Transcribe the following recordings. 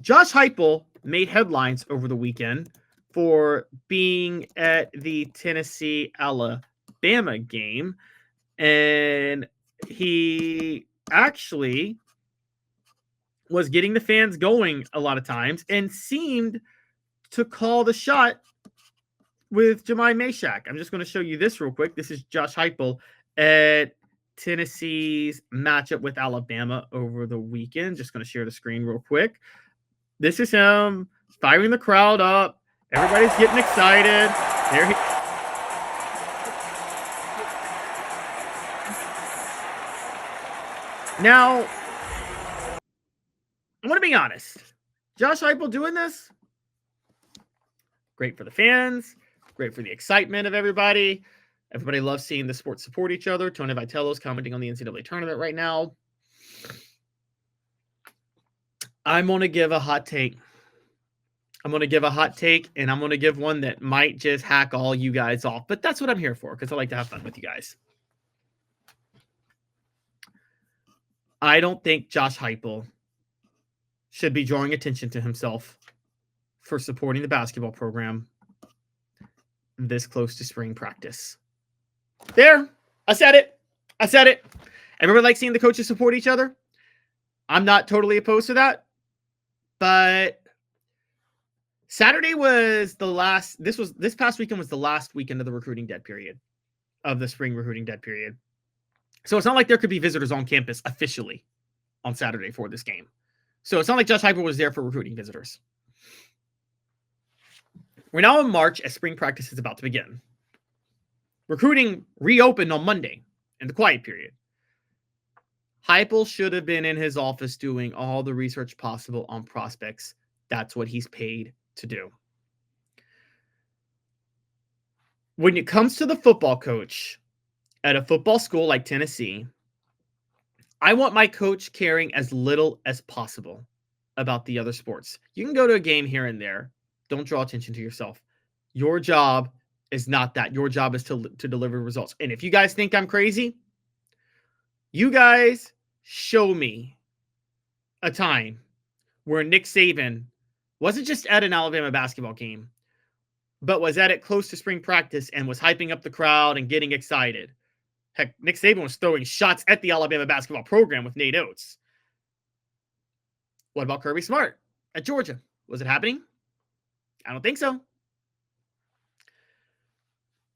Josh Heupel made headlines over the weekend for being at the Tennessee-Alabama game, and he actually was getting the fans going a lot of times and seemed to call the shot with Jemai Meshack. I'm just going to show you this real quick. This is Josh Heupel at Tennessee's matchup with Alabama over the weekend. Just going to share the screen real quick. This is him firing the crowd up. Everybody's getting excited. There he. Now, I'm going to be honest. Josh Heupel doing this, great for the fans, great for the excitement of everybody. Everybody loves seeing the sports support each other. Tony Vitello's commenting on the NCAA tournament right now. I'm going to give a hot take. And I'm going to give one that might just hack all you guys off. But that's what I'm here for, because I like to have fun with you guys. I don't think Josh Heupel should be drawing attention to himself for supporting the basketball program this close to spring practice. There. I said it. Everybody likes seeing the coaches support each other. I'm not totally opposed to that. But Saturday was the last. This past weekend was the last weekend of the recruiting dead period, of the spring recruiting dead period. So it's not like there could be visitors on campus officially on Saturday for this game. So it's not like Josh Heupel was there for recruiting visitors. We're now in March as spring practice is about to begin. Recruiting reopened on Monday in the quiet period. Heupel should have been in his office doing all the research possible on prospects. That's what he's paid to do. When it comes to the football coach at a football school like Tennessee, I want my coach caring as little as possible about the other sports. You can go to a game here and there. Don't draw attention to yourself. Your job is not that. Your job is to deliver results. And if you guys think I'm crazy, you guys show me a time where Nick Saban wasn't just at an Alabama basketball game, but was at it close to spring practice and was hyping up the crowd and getting excited. Heck, Nick Saban was throwing shots at the Alabama basketball program with Nate Oates. What about Kirby Smart at Georgia? Was it happening? I don't think so.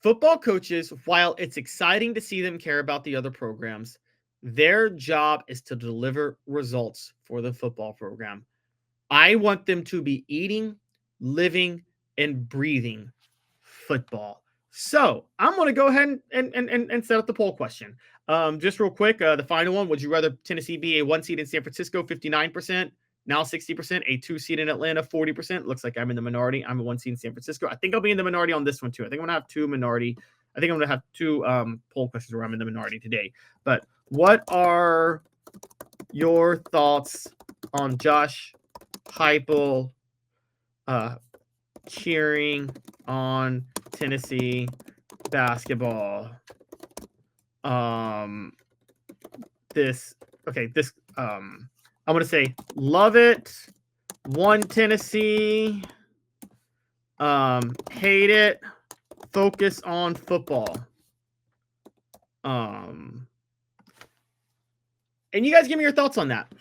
Football coaches, while it's exciting to see them care about the other programs, their job is to deliver results for the football program. I want them to be eating, living, and breathing football. So I'm going to go ahead and set up the poll question. Just real quick, the final one. Would you rather Tennessee be a 1 seed in San Francisco, 59%, now 60%, a 2 seed in Atlanta, 40%? Looks like I'm in the minority. I'm a 1 seed in San Francisco. I think I'll be in the minority on this one too. I think I'm going to have two poll questions where I'm in the minority today. But what are your thoughts on Josh Heupel cheering on Tennessee basketball? I'm going to say love it, 1 Tennessee, hate it, focus on football. And you guys give me your thoughts on that.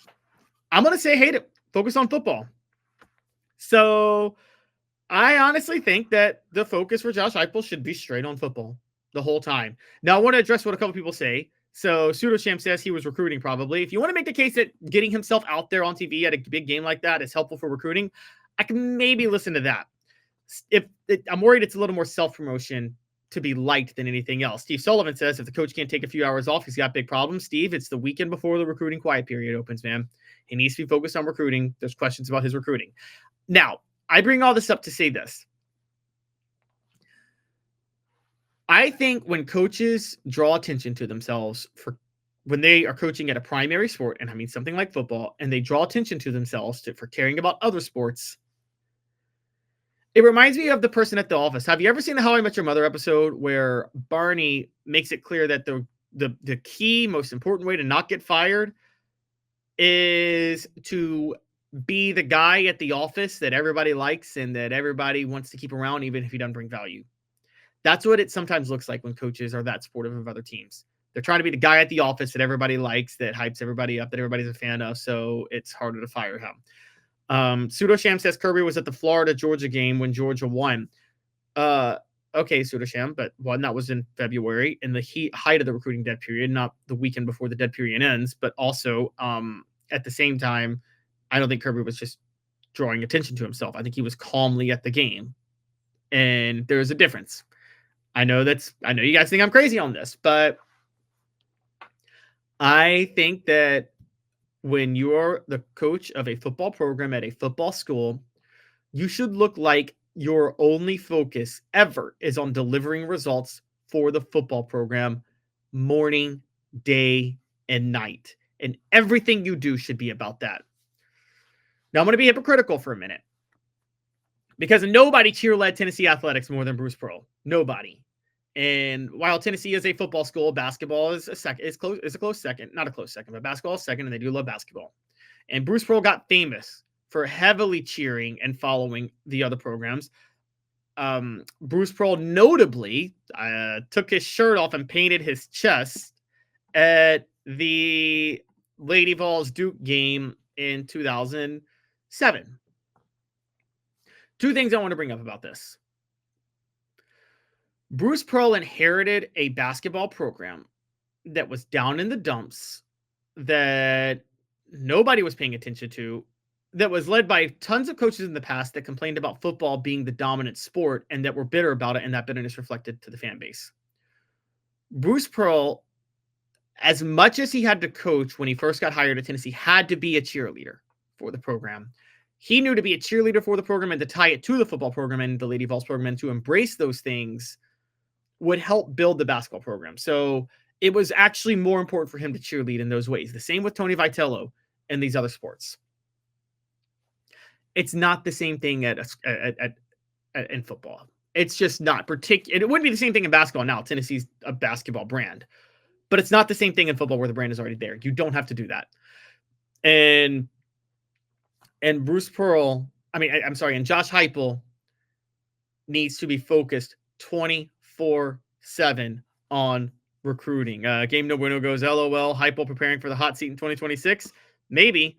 I'm going to say hate it, focus on football. So I honestly think that the focus for Josh Heupel should be straight on football the whole time. Now, I want to address what a couple people say. So Pseudochamp says he was recruiting probably. If you want to make the case that getting himself out there on TV at a big game like that is helpful for recruiting, I can maybe listen to that. I'm worried it's a little more self-promotion to be liked than anything else. Steve Sullivan says if the coach can't take a few hours off, he's got big problems. Steve, it's the weekend before the recruiting quiet period opens, man. He needs to be focused on recruiting. There's questions about his recruiting. Now, I bring all this up to say this. I think when coaches draw attention to themselves for when they are coaching at a primary sport, and I mean something like football, and they draw attention to themselves for caring about other sports, it reminds me of the person at the office. Have you ever seen the How I Met Your Mother episode where Barney makes it clear that the key, most important way to not get fired is to be the guy at the office that everybody likes and that everybody wants to keep around, even if he doesn't bring value. That's what it sometimes looks like when coaches are that supportive of other teams. They're trying to be the guy at the office that everybody likes, that hypes everybody up, that everybody's a fan of, so it's harder to fire him. Pseudosham says Kirby was at the Florida-Georgia game when Georgia won. Okay, Pseudosham, but one that was in February in the height of the recruiting dead period, not the weekend before the dead period ends, but also at the same time, I don't think Kirby was just drawing attention to himself. I think he was calmly at the game, and there's a difference. I know you guys think I'm crazy on this, but I think that when you're the coach of a football program at a football school, you should look like your only focus ever is on delivering results for the football program morning, day, and night. And everything you do should be about that. Now, I'm going to be hypocritical for a minute because nobody cheerled Tennessee athletics more than Bruce Pearl. Nobody. And while Tennessee is a football school, basketball is a close second. Not a close second, but basketball is second, and they do love basketball. And Bruce Pearl got famous for heavily cheering and following the other programs. Bruce Pearl notably took his shirt off and painted his chest at the Lady Vols Duke game in 2007. Two things I want to bring up about this. Bruce Pearl inherited a basketball program that was down in the dumps, that nobody was paying attention to, that was led by tons of coaches in the past that complained about football being the dominant sport and that were bitter about it, and that bitterness reflected to the fan base. Bruce Pearl, as much as he had to coach when he first got hired at Tennessee, had to be a cheerleader for the program. He knew to be a cheerleader for the program and to tie it to the football program and the Lady Vols program and to embrace those things would help build the basketball program. So it was actually more important for him to cheerlead in those ways. The same with Tony Vitello and these other sports. It's not the same thing in football. It's just not particular. It wouldn't be the same thing in basketball now. Tennessee's a basketball brand, but it's not the same thing in football where the brand is already there. You don't have to do that. And Bruce Pearl, and Josh Heupel needs to be focused 24/7 on recruiting. Game No Bueno goes, LOL, Heupel preparing for the hot seat in 2026. Maybe.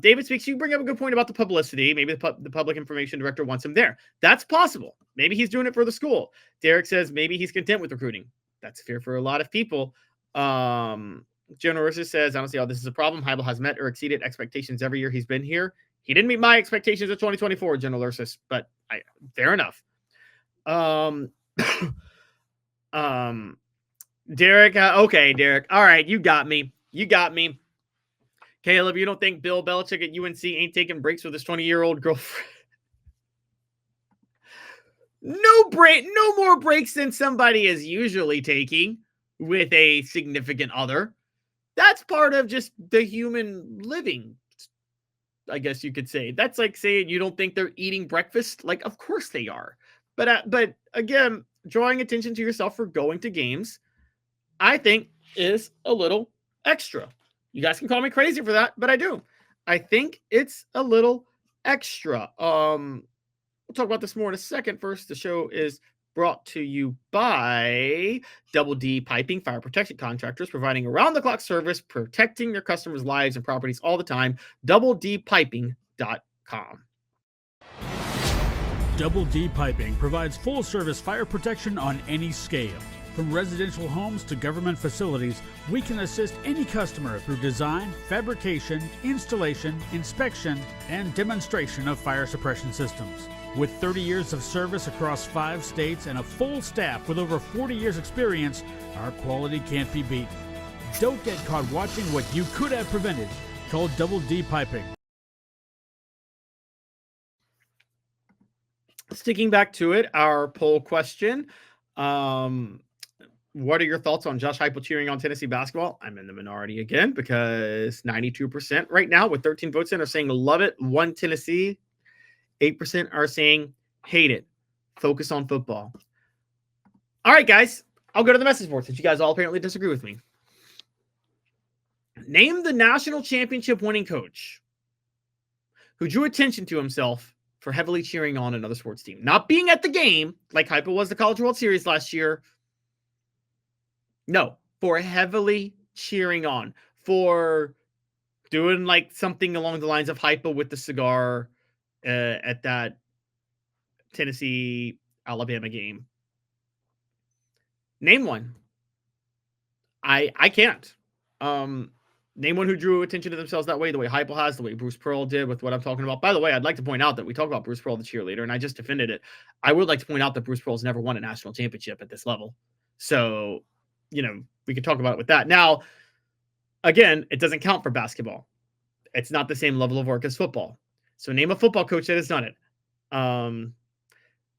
David Speaks, you bring up a good point about the publicity. Maybe the public information director wants him there. That's possible. Maybe he's doing it for the school. Derek says maybe he's content with recruiting. That's fear for a lot of people. General Ursus says, I don't see how this is a problem. Heupel has met or exceeded expectations every year he's been here. He didn't meet my expectations of 2024, General Ursus, but fair enough. Derek, okay, Derek. All right, you got me. Caleb, you don't think Bill Belichick at UNC ain't taking breaks with his 20-year-old girlfriend? No more breaks than somebody is usually taking with a significant other. That's part of just the human living, I guess you could say. That's like saying you don't think they're eating breakfast. Like, of course they are. But again, drawing attention to yourself for going to games, I think, is a little extra. You guys can call me crazy for that, but I do. I think it's a little extra. We'll talk about this more in a second. First, the show is brought to you by Double D Piping, fire protection contractors, providing around-the-clock service, protecting their customers' lives and properties all the time. DoubleDPiping.com. Double D Piping provides full-service fire protection on any scale. From residential homes to government facilities, we can assist any customer through design, fabrication, installation, inspection, and demonstration of fire suppression systems. With 30 years of service across 5 states and a full staff with over 40 years experience, our quality can't be beaten. Don't get caught watching what you could have prevented. Call Double D Piping. Sticking back to it, our poll question. What are your thoughts on Josh Heupel cheering on Tennessee basketball? I'm in the minority again because 92% right now with 13 votes in are saying love it, 1 Tennessee. 8% are saying hate it. Focus on football. All right, guys. I'll go to the message board since you guys all apparently disagree with me. Name the national championship winning coach who drew attention to himself for heavily cheering on another sports team. Not being at the game, like Heupel was the College World Series last year. No, for heavily cheering on, for doing like something along the lines of Heupel with the cigar at that Tennessee-Alabama game. Name one. I can't. Name one who drew attention to themselves that way, the way Heupel has, the way Bruce Pearl did with what I'm talking about. By the way, I'd like to point out that we talk about Bruce Pearl, the cheerleader, and I just defended it. I would like to point out that Bruce Pearl's never won a national championship at this level. So, we can talk about it with that. Now, again, it doesn't count for basketball. It's not the same level of work as football. So name a football coach that has done it.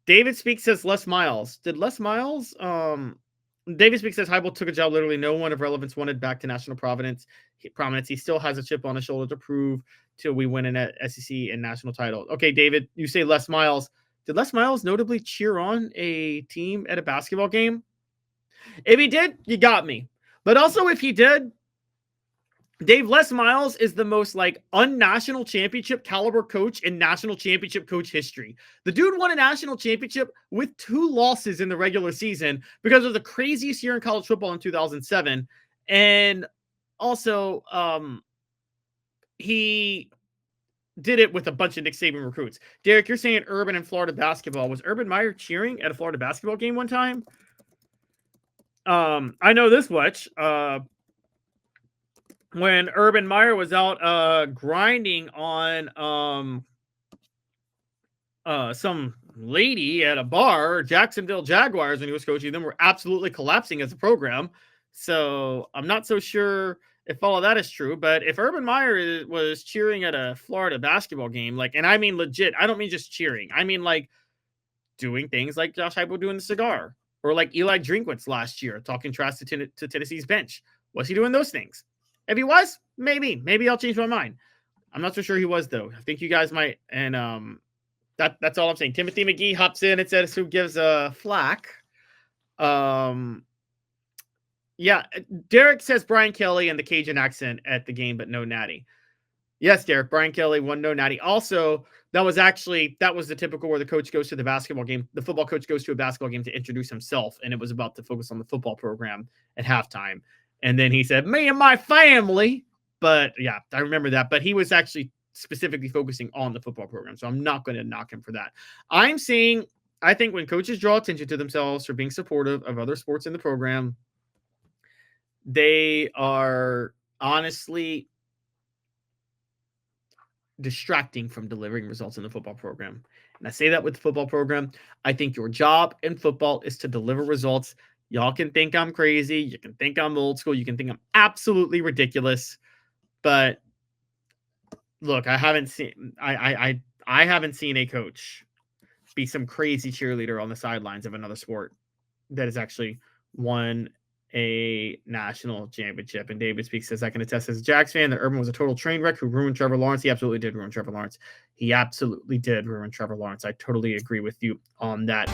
David Speaks says Les Miles. Did Les Miles? David Speaks says Heupel took a job literally no one of relevance wanted back to national prominence. He still has a chip on his shoulder to prove till we win an SEC and national title. Okay, David, you say Les Miles. Did Les Miles notably cheer on a team at a basketball game? If he did, you got me. But also if he did, Dave, Les Miles is the most unnational championship caliber coach in national championship coach history. The dude won a national championship with 2 losses in the regular season because of the craziest year in college football in 2007. And also, he did it with a bunch of Nick Saban recruits. Derek, you're saying Urban and Florida basketball. Was Urban Meyer cheering at a Florida basketball game one time? I know this much. When Urban Meyer was out grinding on some lady at a bar, Jacksonville Jaguars, when he was coaching them, were absolutely collapsing as a program. So I'm not so sure if all of that is true. But if Urban Meyer was cheering at a Florida basketball game, and I mean legit, I don't mean just cheering. I mean doing things like Josh Heupel doing the cigar, or like Eli Drinkwitz last year talking trash to Tennessee's bench. Was he doing those things? If he was, maybe I'll change my mind. I'm not so sure he was, though. I think you guys might. And that's all I'm saying. Timothy McGee hops in and says, who gives a flack? Yeah, Derek says Brian Kelly and the Cajun accent at the game, but no natty. Yes, Derek, Brian Kelly, won no natty. Also, that was the typical where the coach goes to the basketball game. The football coach goes to a basketball game to introduce himself, and it was about to focus on the football program at halftime. And then he said, me and my family. But yeah, I remember that. But he was actually specifically focusing on the football program. So I'm not going to knock him for that. I'm saying, I think when coaches draw attention to themselves for being supportive of other sports in the program, they are honestly distracting from delivering results in the football program. And I say that with the football program. I think your job in football is to deliver results. Y'all can think I'm crazy. You can think I'm old school. You can think I'm absolutely ridiculous. But look, I haven't seen a coach be some crazy cheerleader on the sidelines of another sport that has actually won a national championship. And David Speaks says, I can attest as a Jags fan that Urban was a total train wreck who ruined Trevor Lawrence. He absolutely did ruin Trevor Lawrence. He absolutely did ruin Trevor Lawrence. I totally agree with you on that.